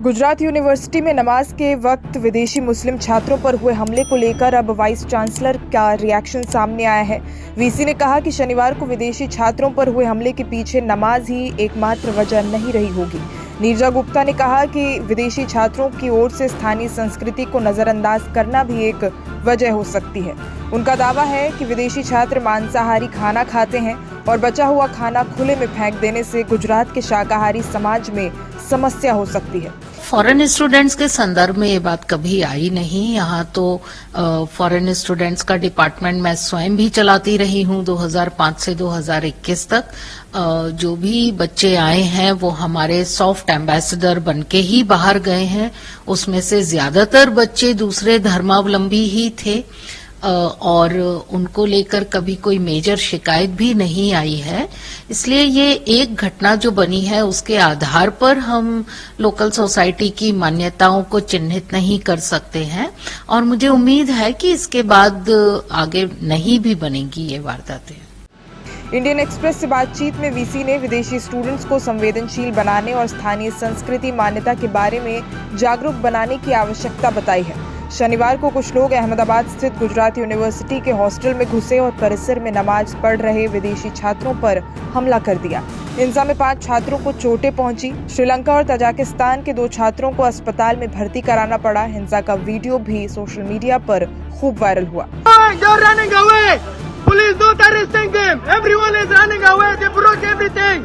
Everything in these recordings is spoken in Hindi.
गुजरात यूनिवर्सिटी में नमाज के वक्त विदेशी मुस्लिम छात्रों पर हुए हमले को लेकर अब वाइस चांसलर का रिएक्शन सामने आया है। वीसी ने कहा कि शनिवार को विदेशी छात्रों पर हुए हमले के पीछे नमाज ही एकमात्र वजह नहीं रही होगी। नीरजा गुप्ता ने कहा कि विदेशी छात्रों की ओर से स्थानीय संस्कृति को नजरअंदाज करना भी एक वजह हो सकती है। उनका दावा है कि विदेशी छात्र मांसाहारी खाना खाते हैं और बचा हुआ खाना खुले में फेंक देने से गुजरात के शाकाहारी समाज में समस्या हो सकती है। फॉरेन स्टूडेंट्स के संदर्भ में ये बात कभी आई नहीं। यहाँ तो फॉरेन स्टूडेंट्स का डिपार्टमेंट मैं स्वयं भी चलाती रही हूँ 2005 से 2021 तक। जो भी बच्चे आए हैं वो हमारे सॉफ्ट एम्बेसडर बनके ही बाहर गए हैं। उसमें से ज्यादातर बच्चे दूसरे धर्मावलंबी ही थे और उनको लेकर कभी कोई मेजर शिकायत भी नहीं आई है। इसलिए ये एक घटना जो बनी है उसके आधार पर हम लोकल सोसाइटी की मान्यताओं को चिन्हित नहीं कर सकते हैं और मुझे उम्मीद है कि इसके बाद आगे नहीं भी बनेगी ये वारदातें। इंडियन एक्सप्रेस से बातचीत में वीसी ने विदेशी स्टूडेंट्स को संवेदनशील बनाने और स्थानीय संस्कृति मान्यता के बारे में जागरूक बनाने की आवश्यकता बताई है। शनिवार को कुछ लोग अहमदाबाद स्थित गुजरात यूनिवर्सिटी के हॉस्टल में घुसे और परिसर में नमाज पढ़ रहे विदेशी छात्रों पर हमला कर दिया। हिंसा में 5 छात्रों को चोटें पहुंची। श्रीलंका और तजाकिस्तान के 2 छात्रों को अस्पताल में भर्ती कराना पड़ा। हिंसा का वीडियो भी सोशल मीडिया पर खूब वायरल हुआ। Police not arresting them. Everyone is running away. They broke everything.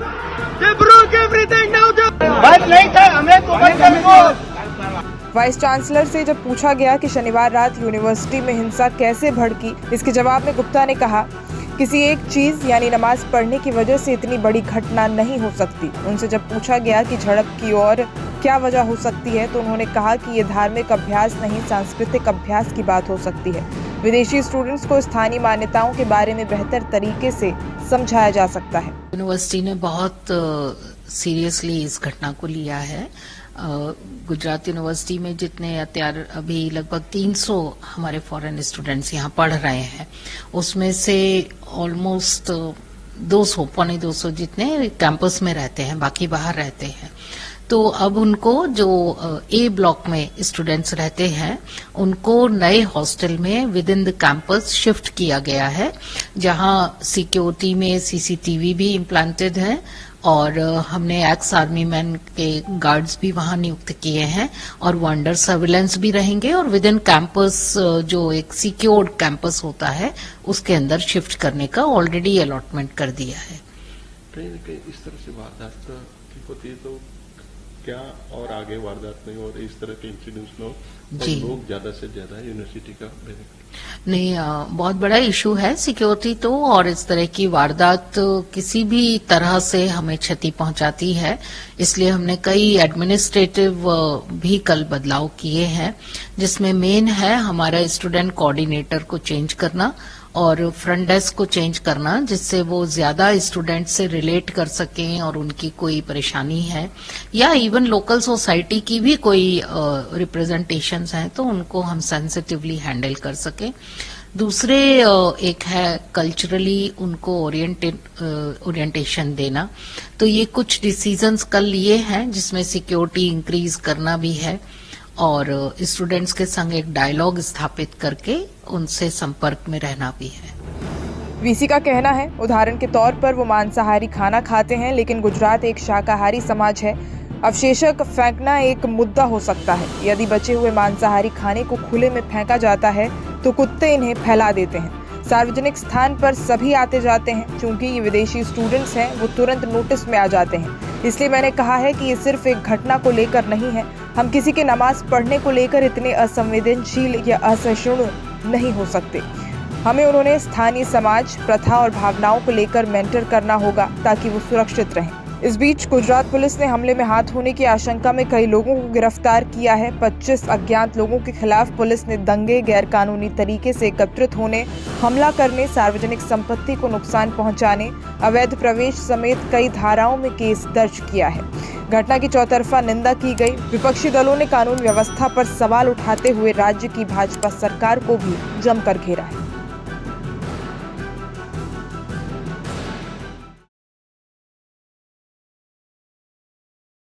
They broke everything now. बात नहीं था हमें तो बंद करो। वाइस चांसलर से जब पूछा गया कि शनिवार रात यूनिवर्सिटी में हिंसा कैसे भड़की, इसके जवाब में गुप्ता ने कहा किसी एक चीज यानी नमाज पढ़ने की वजह से इतनी बड़ी घटना नहीं हो सकती। उनसे जब पूछा गया कि झड़प की और क्या वजह हो सकती है तो उन्होंने कहा कि ये धार्मिक अभ्यास नहीं सांस्कृतिक अभ्यास की बात हो सकती है। विदेशी स्टूडेंट्स को स्थानीय मान्यताओं के बारे में बेहतर तरीके से समझाया जा सकता है। यूनिवर्सिटी ने बहुत सीरियसली इस घटना को लिया है। गुजरात यूनिवर्सिटी में जितने अभी लगभग 300 हमारे फॉरेन स्टूडेंट्स यहाँ पढ़ रहे हैं, उसमें से ऑलमोस्ट 200 जितने कैंपस में रहते हैं, बाकी बाहर रहते हैं। तो अब उनको जो ए ब्लॉक में स्टूडेंट्स रहते हैं उनको नए हॉस्टल में with in the campus shift किया गया है, जहां सिक्योरिटी में सीसीटीवी भी इम्प्लांटेड है और हमने एक्स आर्मी मैन के गार्ड्स भी वहां नियुक्त किए हैं और वो अंडर सर्विलेंस भी रहेंगे और विद इन कैंपस जो एक सिक्योर्ड कैंपस होता है उसके अंदर शिफ्ट करने का ऑलरेडी अलॉटमेंट कर दिया है। कहीं न कहीं इस तरह से वारदात होती है तो क्या और आगे वारदात नहीं और इस तरह के इंसिडेंट्स न हो और लोग ज्यादा से ज्यादा यूनिवर्सिटी का बेनिफिट नहीं, बहुत बड़ा इशू है सिक्योरिटी तो, और इस तरह की वारदात किसी भी तरह से हमें क्षति पहुंचाती है। इसलिए हमने कई एडमिनिस्ट्रेटिव भी कल बदलाव किए हैं, जिसमें मेन है हमारा स्टूडेंट कोऑर्डिनेटर को चेंज करना और फ्रंट डेस्क को चेंज करना, जिससे वो ज्यादा स्टूडेंट से रिलेट कर सकें और उनकी कोई परेशानी है या इवन लोकल सोसाइटी की भी कोई रिप्रेजेंटेशंस हैं तो उनको हम सेंसिटिवली हैंडल कर सकें। दूसरे एक है कल्चरली उनको ओरिएंटेशन देना। तो ये कुछ डिसीजंस कल लिए हैं जिसमें सिक्योरिटी इंक्रीज करना भी है और स्टूडेंट्स के संग एक डायलॉग स्थापित करके उनसे संपर्क में रहना भी है। वीसी का कहना है उदाहरण के तौर पर वो मांसाहारी खाना खाते हैं, लेकिन गुजरात एक शाकाहारी समाज है। अवशेषक फेंकना एक मुद्दा हो सकता है। यदि बचे हुए मांसाहारी खाने को खुले में फेंका जाता है तो कुत्ते इन्हें फैला देते हैं। सार्वजनिक स्थान पर सभी आते जाते हैं। चूंकि ये विदेशी स्टूडेंट्स हैं वो तुरंत नोटिस में आ जाते हैं। इसलिए मैंने कहा है कि ये सिर्फ एक घटना को लेकर नहीं है। हम किसी के नमाज पढ़ने को लेकर इतने असंवेदनशील या असहिष्णु नहीं हो सकते। हमें उन्होंने स्थानीय समाज, प्रथा और भावनाओं को लेकर मेंटर करना होगा ताकि वो सुरक्षित रहें। इस बीच गुजरात पुलिस ने हमले में हाथ होने की आशंका में कई लोगों को गिरफ्तार किया है। 25 अज्ञात लोगों के खिलाफ पुलिस ने दंगे, गैरकानूनी तरीके से एकत्रित होने, हमला करने, सार्वजनिक संपत्ति को नुकसान पहुंचाने, अवैध प्रवेश समेत कई धाराओं में केस दर्ज किया है। घटना की चौतरफा निंदा की गई। विपक्षी दलों ने कानून व्यवस्था पर सवाल उठाते हुए राज्य की भाजपा सरकार को भी जमकर घेरा है।